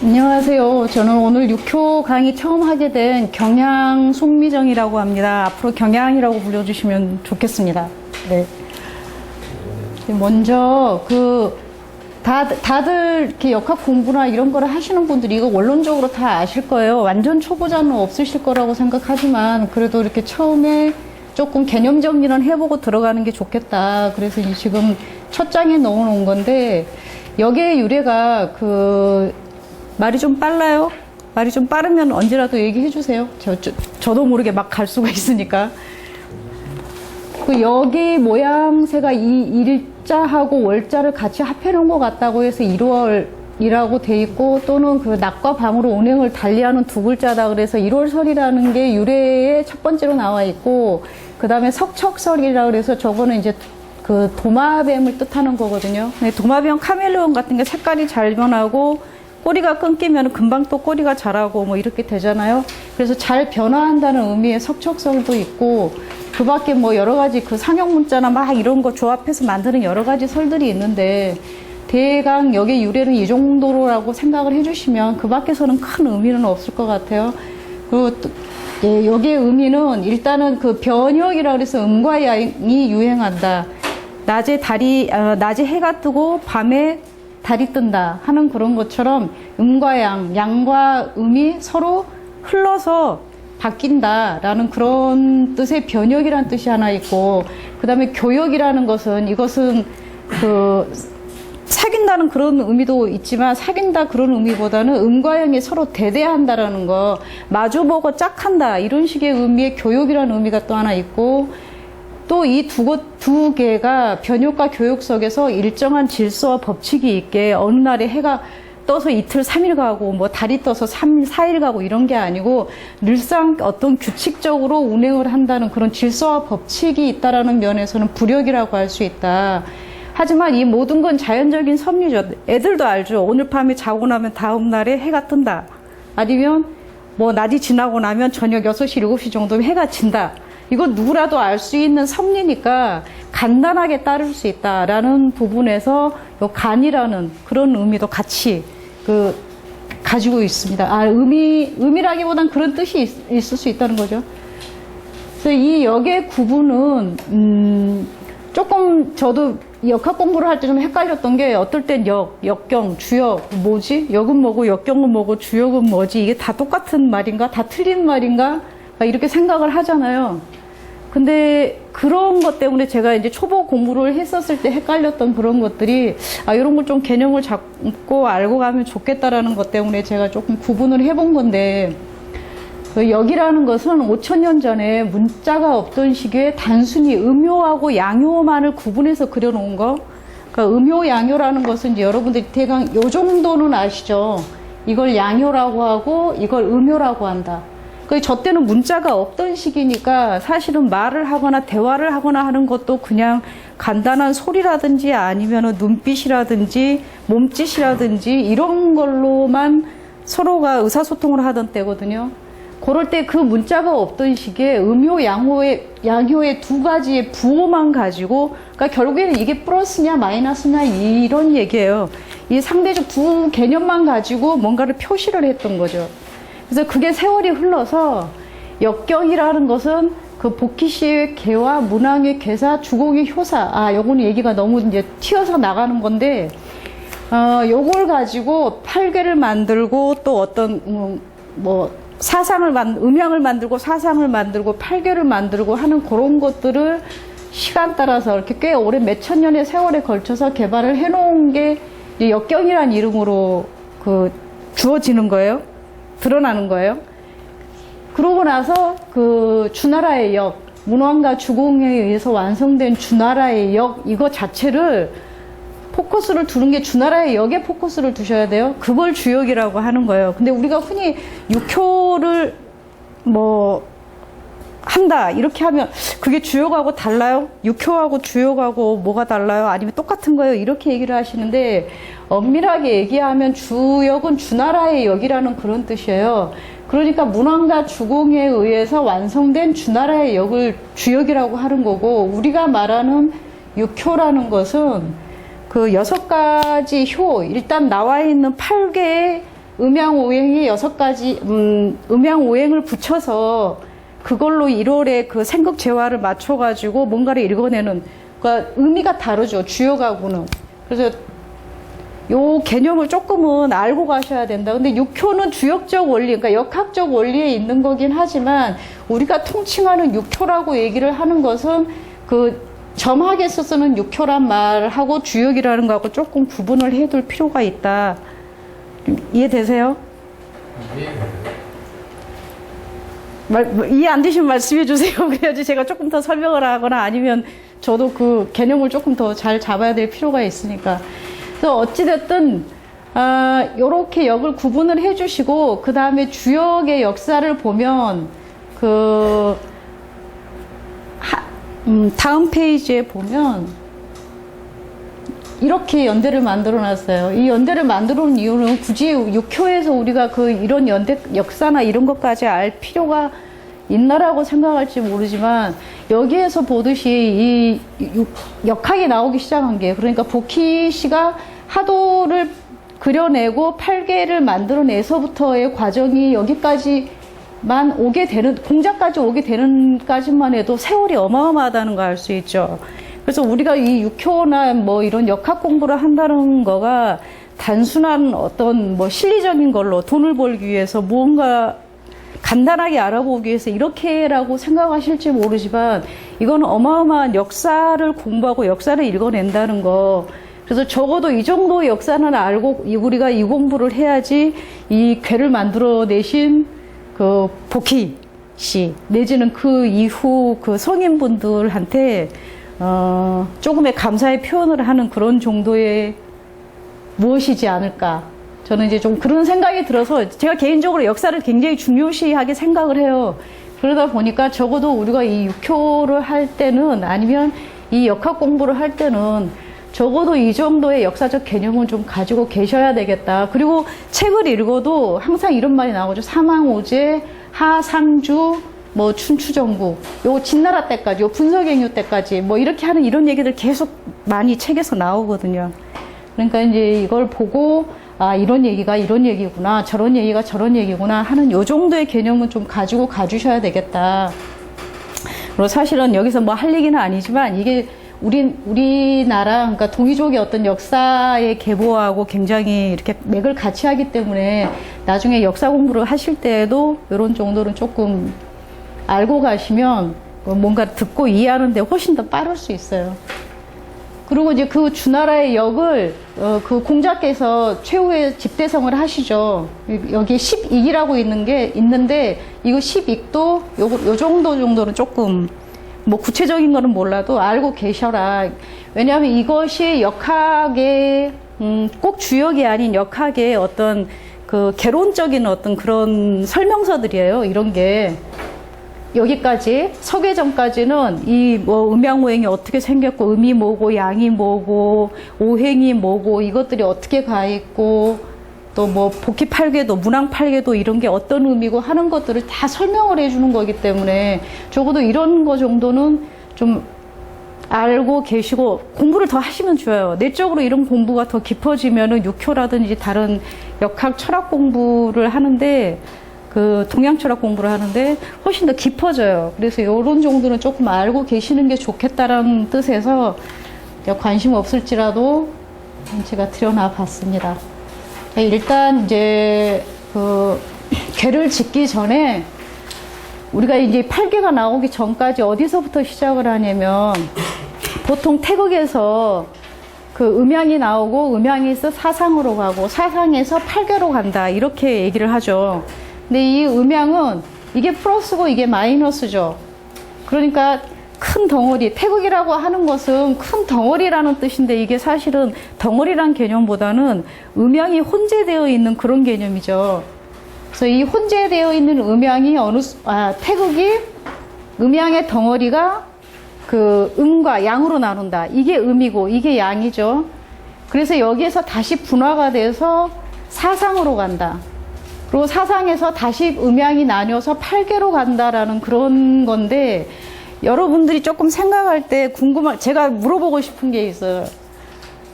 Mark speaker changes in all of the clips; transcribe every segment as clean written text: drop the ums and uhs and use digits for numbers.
Speaker 1: 안녕하세요. 저는 오늘 육효 강의 처음 하게 된 경향 송미정이라고 합니다. 앞으로 경향이라고 불러주시면 좋겠습니다. 네. 먼저 다들 이렇게 역학 공부나 이런 거를 하시는 분들이 이거 원론적으로 다 아실 거예요. 완전 초보자는 없으실 거라고 생각하지만 그래도 이렇게 처음에 조금 개념 정리는 해보고 들어가는 게 좋겠다. 그래서 지금 첫 장에 넣어놓은 건데 여기에 유래가 말이 좀 빨라요. 말이 좀 빠르면 언제라도 얘기해 주세요. 저도 모르게 막 갈 수가 있으니까. 여기 모양새가 이 일자하고 월자를 같이 합해 놓은 것 같다고 해서 1월이라고 돼 있고, 또는 낮과 밤으로 운행을 달리하는 두 글자다 그래서 1월설이라는 게 유래에 첫 번째로 나와 있고, 그 다음에 석척설이라 그래서 저거는 이제 도마뱀을 뜻하는 거거든요. 도마뱀 카멜레온 같은 게 색깔이 잘 변하고 꼬리가 끊기면 금방 또 꼬리가 자라고 뭐 이렇게 되잖아요. 그래서 잘 변화한다는 의미의 석척설도 있고, 그 밖에 뭐 여러 가지 상형 문자나 막 이런 거 조합해서 만드는 여러 가지 설들이 있는데, 대강 여기 유래는 이 정도라고 생각을 해주시면 그 밖에서는 큰 의미는 없을 것 같아요. 여기의 의미는 일단은 변혁이라 그래서 음과 양이 유행한다. 낮에 해가 뜨고 밤에 달이 뜬다 하는 그런 것처럼 음과 양과 음이 서로 흘러서 바뀐다라는 그런 뜻의 변혁이라는 뜻이 하나 있고, 그 다음에 교역이라는 것은 이것은 사귄다는 그런 의미도 있지만, 사귄다 그런 의미보다는 음과 양이 서로 대대한다라는 거, 마주보고 짝한다 이런 식의 의미의 교역이라는 의미가 또 하나 있고, 또 이 두 개가 변혁과 교역 속에서 일정한 질서와 법칙이 있게 어느 날에 해가 떠서 이틀 3일 가고 뭐 달이 떠서 3일 4일 가고 이런 게 아니고 늘상 어떤 규칙적으로 운행을 한다는 그런 질서와 법칙이 있다라는 면에서는 불역이라고 할 수 있다. 하지만 이 모든 건 자연적인 섭리죠. 애들도 알죠. 오늘 밤에 자고 나면 다음 날에 해가 뜬다. 아니면 뭐 낮이 지나고 나면 저녁 6시, 7시 정도면 해가 진다. 이건 누구라도 알 수 있는 섭리니까 간단하게 따를 수 있다라는 부분에서 요 간이라는 그런 의미도 같이 가지고 있습니다. 의미라기보단 그런 뜻이 있을 수 있다는 거죠. 그래서 이 역의 구분은 조금 저도 역학 공부를 할 때 좀 헷갈렸던 게, 어떨 땐 역경, 주역, 뭐지? 역은 뭐고 역경은 뭐고 주역은 뭐지? 이게 다 똑같은 말인가? 다 틀린 말인가? 이렇게 생각을 하잖아요. 근데 그런 것 때문에 제가 이제 초보 공부를 했었을 때 헷갈렸던 그런 것들이, 이런 걸 좀 개념을 잡고 알고 가면 좋겠다라는 것 때문에 제가 조금 구분을 해본 건데, 역이라는 것은 5000년 전에 문자가 없던 시기에 단순히 음효하고 양효만을 구분해서 그려놓은 거. 그러니까 음효, 양효라는 것은 이제 여러분들이 대강 요 정도는 아시죠? 이걸 양효라고 하고 이걸 음효라고 한다. 저 때는 문자가 없던 시기니까 사실은 말을 하거나 대화를 하거나 하는 것도 그냥 간단한 소리라든지 아니면 눈빛이라든지 몸짓이라든지 이런 걸로만 서로가 의사소통을 하던 때거든요. 그럴 때 그 문자가 없던 시기에 음효, 양효의 두 가지의 부호만 가지고, 그러니까 결국에는 이게 플러스냐 마이너스냐 이런 얘기예요. 이 상대적 두 개념만 가지고 뭔가를 표시를 했던 거죠. 그래서 그게 세월이 흘러서 역경이라는 것은 복희씨의 개와 문왕의 개사, 주공의 효사. 요거는 얘기가 너무 이제 튀어서 나가는 건데, 요걸 가지고 팔괘를 만들고 또 어떤 음양을 만들고 사상을 만들고 팔괘를 만들고 하는 그런 것들을 시간 따라서 이렇게 꽤 오래 몇천 년의 세월에 걸쳐서 개발을 해놓은 게 역경이라는 이름으로 주어지는 거예요. 드러나는 거예요. 그러고 나서 주나라의 역, 문왕과 주공에 의해서 완성된 주나라의 역, 이거 자체를 포커스를 두는 게 주나라의 역에 포커스를 두셔야 돼요. 그걸 주역이라고 하는 거예요. 근데 우리가 흔히 육효를 한다 이렇게 하면 그게 주역하고 달라요? 육효하고 주역하고 뭐가 달라요? 아니면 똑같은 거예요? 이렇게 얘기를 하시는데, 엄밀하게 얘기하면 주역은 주나라의 역이라는 그런 뜻이에요. 그러니까 문왕과 주공에 의해서 완성된 주나라의 역을 주역이라고 하는 거고, 우리가 말하는 육효라는 것은 6가지 효, 일단 나와 있는 8개의 음양오행이 6가지, 음양오행을 붙여서 그걸로 1월에 그 생극재화를 맞춰가지고 뭔가를 읽어내는, 그러니까 의미가 다르죠. 주역하고는. 그래서 요 개념을 조금은 알고 가셔야 된다. 근데 6효는 주역적 원리, 그러니까 역학적 원리에 있는 거긴 하지만 우리가 통칭하는 6효라고 얘기를 하는 것은 그 점학에서 쓰는 6효란 말하고 주역이라는 거하고 조금 구분을 해둘 필요가 있다. 이해되세요? 이해 안 되시면 말씀해 주세요. 그래야지 제가 조금 더 설명을 하거나 아니면 저도 그 개념을 조금 더 잘 잡아야 될 필요가 있으니까. 그래서 어찌됐든, 요렇게 역을 구분을 해 주시고, 그 다음에 주역의 역사를 보면, 다음 페이지에 보면, 이렇게 연대를 만들어 놨어요. 이 연대를 만들어 놓은 이유는 굳이 6효에서 우리가 이런 연대 역사나 이런 것까지 알 필요가 있나라고 생각할지 모르지만, 여기에서 보듯이 이 역학이 나오기 시작한 게, 그러니까 복희 씨가 하도를 그려내고 8개를 만들어내서부터의 과정이 여기까지만 오게 되는, 공자까지 오게 되는까지만 해도 세월이 어마어마하다는 거 알 수 있죠. 그래서 우리가 이 6효나 뭐 이런 역학 공부를 한다는 거가 단순한 어떤 뭐 실리적인 걸로 돈을 벌기 위해서 무언가 간단하게 알아보기 위해서 이렇게라고 생각하실지 모르지만 이거는 어마어마한 역사를 공부하고 역사를 읽어낸다는 거. 그래서 적어도 이 정도의 역사는 알고 우리가 이 공부를 해야지 이 괴를 만들어내신 그 복희 씨 내지는 그 이후 그 성인분들한테 조금의 감사의 표현을 하는 그런 정도의 무엇이지 않을까. 저는 이제 좀 그런 생각이 들어서 제가 개인적으로 역사를 굉장히 중요시하게 생각을 해요. 그러다 보니까 적어도 우리가 이 6효를 할 때는 아니면 이 역학 공부를 할 때는 적어도 이 정도의 역사적 개념을 좀 가지고 계셔야 되겠다. 그리고 책을 읽어도 항상 이런 말이 나오죠. 사망오제, 하상주, 뭐 춘추전국, 요 진나라 때까지, 요 분서갱유 때까지 뭐 이렇게 하는 이런 얘기들 계속 많이 책에서 나오거든요. 그러니까 이제 이걸 보고 아 이런 얘기가 이런 얘기구나, 저런 얘기가 저런 얘기구나 하는 요 정도의 개념은 좀 가지고 가주셔야 되겠다. 그리고 사실은 여기서 뭐 할 얘기는 아니지만 이게 우리나라, 그러니까 동이족의 어떤 역사의 계보하고 굉장히 이렇게 맥을 같이 하기 때문에 나중에 역사 공부를 하실 때에도 이런 정도는 조금 알고 가시면 뭔가 듣고 이해하는데 훨씬 더 빠를 수 있어요. 그리고 이제 그 주나라의 역을 그 공자께서 최후의 집대성을 하시죠. 여기 10익이라고 있는데 이거 10익도 요 정도는 조금 뭐 구체적인 거는 몰라도 알고 계셔라. 왜냐하면 이것이 역학의 꼭 주역이 아닌 역학의 어떤 그 개론적인 어떤 그런 설명서들이에요. 이런 게 여기까지 서계전까지는 이 뭐 음양오행이 어떻게 생겼고 음이 뭐고 양이 뭐고 오행이 뭐고 이것들이 어떻게 가 있고 또 뭐 복희 8개도 문왕 8개도 이런 게 어떤 의미고 하는 것들을 다 설명을 해주는 거기 때문에 적어도 이런 거 정도는 좀 알고 계시고 공부를 더 하시면 좋아요. 내적으로 이런 공부가 더 깊어지면은 6효라든지 다른 역학 철학 공부를 하는데 그 동양 철학 공부를 하는데 훨씬 더 깊어져요. 그래서 이런 정도는 조금 알고 계시는 게 좋겠다라는 뜻에서 관심 없을지라도 제가 들여놔 봤습니다. 일단 이제 그 괴를 짓기 전에 우리가 이제 8개가 나오기 전까지 어디서부터 시작을 하냐면 보통 태극에서 그 음양이 나오고 음양에서 사상으로 가고 사상에서 8개로 간다 이렇게 얘기를 하죠. 근데 이 음양은 이게 플러스고 이게 마이너스죠. 그러니까 큰 덩어리, 태극이라고 하는 것은 큰 덩어리라는 뜻인데 이게 사실은 덩어리란 개념보다는 음양이 혼재되어 있는 그런 개념이죠. 그래서 이 혼재되어 있는 음양이 태극이 음양의 덩어리가 그 음과 양으로 나눈다. 이게 음이고 이게 양이죠. 그래서 여기에서 다시 분화가 돼서 사상으로 간다. 그리고 사상에서 다시 음양이 나뉘어서 8개로 간다라는 그런 건데 여러분들이 조금 생각할 때 제가 물어보고 싶은 게 있어요.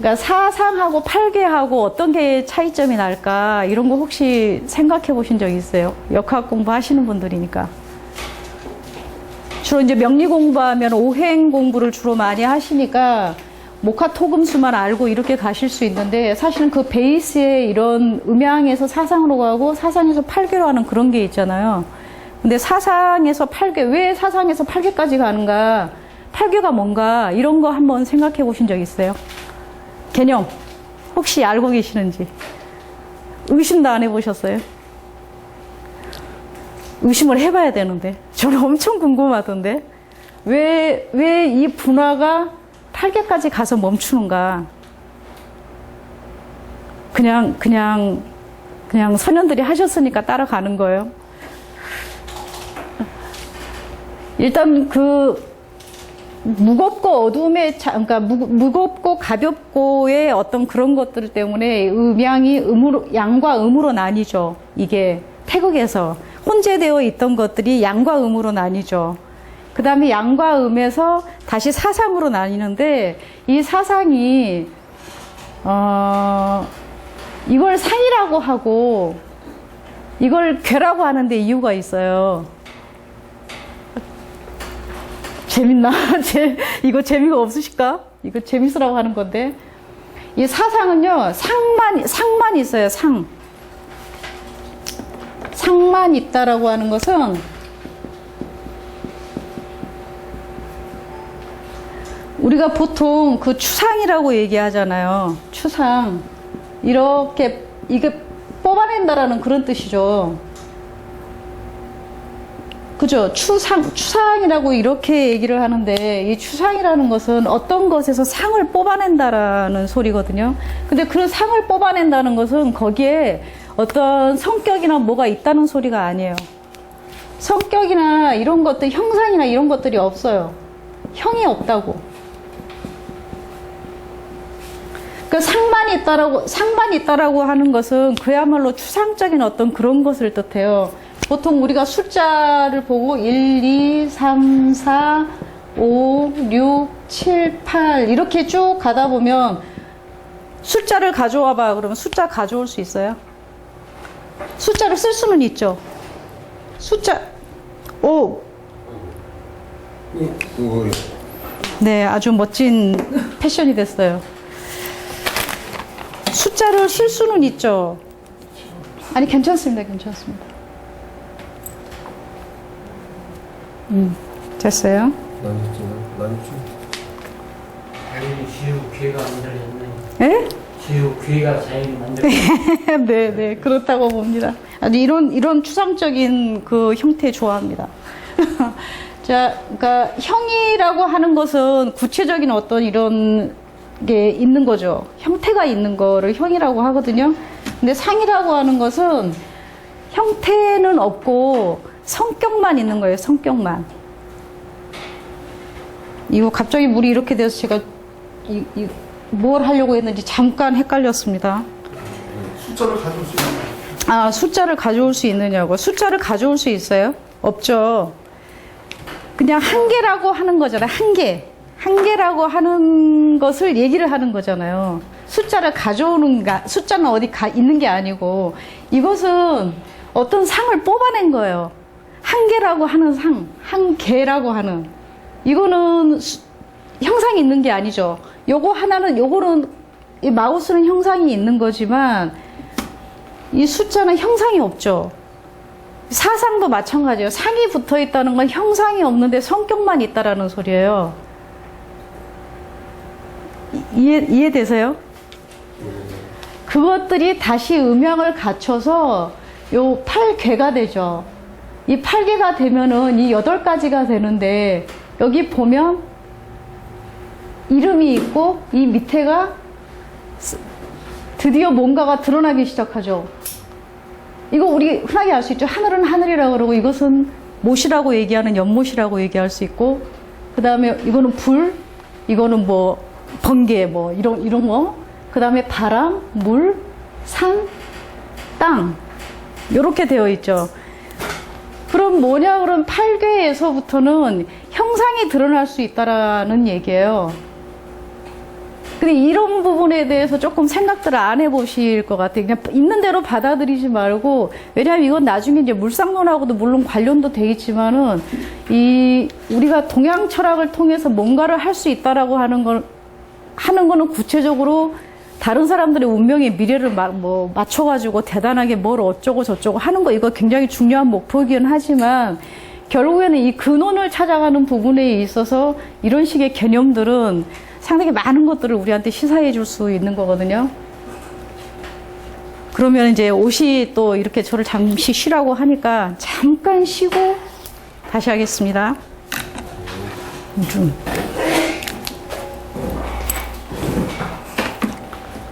Speaker 1: 그러니까 사상하고 팔괘하고 어떤 게 차이점이 날까 이런 거 혹시 생각해 보신 적 있어요? 역학 공부하시는 분들이니까. 주로 이제 명리 공부하면 오행 공부를 주로 많이 하시니까 목화토금수만 알고 이렇게 가실 수 있는데 사실은 그 베이스에 이런 음양에서 사상으로 가고 사상에서 팔괘로 하는 그런 게 있잖아요. 근데 사상에서 팔괘, 왜 사상에서 팔괘까지 가는가? 팔괘가 뭔가 이런 거 한번 생각해 보신 적 있어요? 개념 혹시 알고 계시는지? 의심도 안 해보셨어요? 의심을 해봐야 되는데 저는 엄청 궁금하던데 왜 이 분화가 팔괘까지 가서 멈추는가? 그냥 선현들이 하셨으니까 따라가는 거예요. 일단 그 무겁고 어두움의 그러니까 무겁고 가볍고의 어떤 그런 것들 때문에 음양이 양과 음으로 나뉘죠. 이게 태극에서 혼재되어 있던 것들이 양과 음으로 나뉘죠. 그 다음에 양과 음에서 다시 사상으로 나뉘는데 이 사상이 이걸 상이라고 하고 이걸 괴라고 하는데 이유가 있어요. 재밌나? 이거 재미가 없으실까? 이거 재밌으라고 하는 건데 이 사상은요 상만 있어요. 상만 있다라고 하는 것은 우리가 보통 그 추상이라고 얘기하잖아요. 추상. 이렇게 이게 뽑아낸다라는 그런 뜻이죠. 그죠? 추상이라고 이렇게 얘기를 하는데 이 추상이라는 것은 어떤 것에서 상을 뽑아낸다라는 소리거든요. 근데 그 상을 뽑아낸다는 것은 거기에 어떤 성격이나 뭐가 있다는 소리가 아니에요. 성격이나 이런 것들, 형상이나 이런 것들이 없어요. 형이 없다고. 그 상만 있다라고 하는 것은 그야말로 추상적인 어떤 그런 것을 뜻해요. 보통 우리가 숫자를 보고 1, 2, 3, 4, 5, 6, 7, 8 이렇게 쭉 가다 보면 숫자를 가져와 봐. 그러면 숫자 가져올 수 있어요? 숫자를 쓸 수는 있죠. 숫자 5. 네, 아주 멋진 패션이 됐어요. 숫자를 쓸 수는 있죠. 아니 괜찮습니다. 됐어요.
Speaker 2: 지우 귀가 만들어졌네.
Speaker 1: 예?
Speaker 2: 지우 귀가 자연이 만들어졌네.
Speaker 1: 네, 그렇다고 봅니다. 아주 이런 추상적인 그 형태 좋아합니다. 자, 그러니까 형이라고 하는 것은 구체적인 어떤 이런 게 있는 거죠. 형태가 있는 거를 형이라고 하거든요. 근데 상이라고 하는 것은 형태는 없고 성격만 있는 거예요. 성격만. 이거 갑자기 물이 이렇게 돼서 제가 뭘 하려고 했는지 잠깐 헷갈렸습니다.
Speaker 3: 숫자를 가져올 수 있나요?
Speaker 1: 아, 숫자를 가져올 수 있느냐고. 숫자를 가져올 수 있어요? 없죠. 그냥 한 개라고 하는 거잖아요. 한 개라고 하는 것을 얘기를 하는 거잖아요. 숫자를 가져오는가, 숫자는 어디 있는 게 아니고, 이것은 어떤 상을 뽑아낸 거예요. 한 개라고 하는 상, 한 개라고 하는. 이거는 형상이 있는 게 아니죠. 요거는, 이 마우스는 형상이 있는 거지만, 이 숫자는 형상이 없죠. 사상도 마찬가지예요. 상이 붙어 있다는 건 형상이 없는데 성격만 있다라는 소리예요. 이해되세요? 그것들이 다시 음양을 갖춰서 요 8괴가 되죠. 이 8괴가 되면은 이 8가지가 되는데 여기 보면 이름이 있고 이 밑에가 드디어 뭔가가 드러나기 시작하죠. 이거 우리 흔하게 알 수 있죠. 하늘은 하늘이라고 그러고 이것은 못이라고 얘기하는 연못이라고 얘기할 수 있고 그 다음에 이거는 불, 이거는 뭐 번개 뭐 이런 거. 그 다음에 바람, 물, 산, 땅 이렇게 되어 있죠. 그럼 뭐냐? 그럼 8괴에서부터는 형상이 드러날 수 있다라는 얘기예요. 근데 이런 부분에 대해서 조금 생각들을 안 해보실 것 같아요. 그냥 있는 대로 받아들이지 말고, 왜냐하면 이건 나중에 이제 물상론하고도 물론 관련도 돼 있지만은, 우리가 동양 철학을 통해서 뭔가를 할 수 있다라고 하는 거는 구체적으로 다른 사람들의 운명의 미래를 맞춰가지고 대단하게 뭘 어쩌고 저쩌고 하는 거, 이거 굉장히 중요한 목표이긴 하지만, 결국에는 이 근원을 찾아가는 부분에 있어서 이런 식의 개념들은 상당히 많은 것들을 우리한테 시사해 줄 수 있는 거거든요. 그러면 이제 옷이 또 이렇게 저를 잠시 쉬라고 하니까 잠깐 쉬고 다시 하겠습니다. 좀.